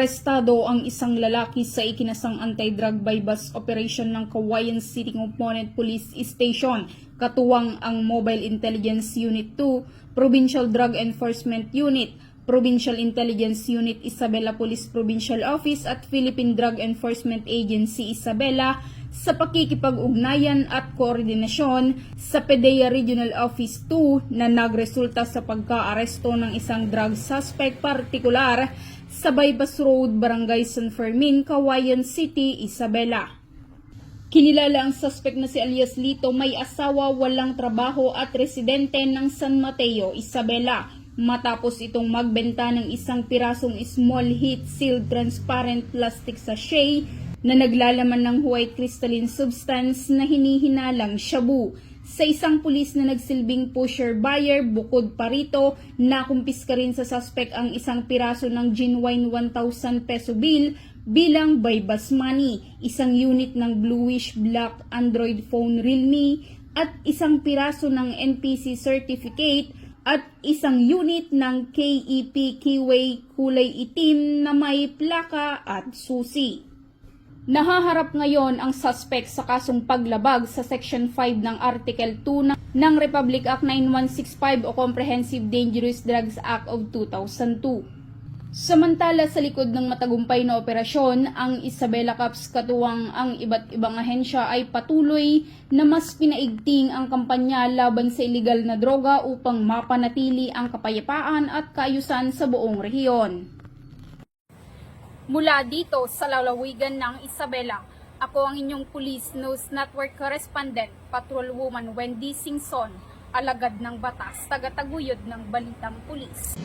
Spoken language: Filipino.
Arestado ang isang lalaki sa ikinasang anti-drug bypass operation ng Cauayan City Component Police Station, katuwang ang Mobile Intelligence Unit 2, Provincial Drug Enforcement Unit, Provincial Intelligence Unit Isabela Police Provincial Office at Philippine Drug Enforcement Agency Isabela sa pakikipag-ugnayan at koordinasyon sa PDEA Regional Office 2 na nagresulta sa pagka-aresto ng isang drug suspect partikular sa Bypass Road, Barangay San Fermin, Cauayan City, Isabela. Kinilala ang suspect na si alias Lito, may asawa, walang trabaho at residente ng San Mateo, Isabela, matapos itong magbenta ng isang pirasong small heat sealed transparent plastic sachet na naglalaman ng white crystalline substance na hinihinalang shabu. Sa isang pulis na nagsilbing pusher-buyer, bukod pa rito, nakumpiska rin sa suspect ang isang piraso ng genuine 1,000 peso bill bilang bypass money, isang unit ng bluish-black Android phone Realme at isang piraso ng NPC certificate at isang unit ng KEP Keyway kulay itim na may plaka at susi. Nahaharap ngayon ang suspect sa kasong paglabag sa Section 5 ng Article 2 ng Republic Act 9165 o Comprehensive Dangerous Drugs Act of 2002. Samantala sa likod ng matagumpay na operasyon, ang Isabela Cops katuwang ang iba't ibang ahensya ay patuloy na mas pinaigting ang kampanya laban sa iligal na droga upang mapanatili ang kapayapaan at kaayusan sa buong rehiyon. Mula dito sa lalawigan ng Isabela, ako ang inyong Police News Network Correspondent, Patrolwoman Wendy Singson, alagad ng batas, tagataguyod ng Balitang Pulis.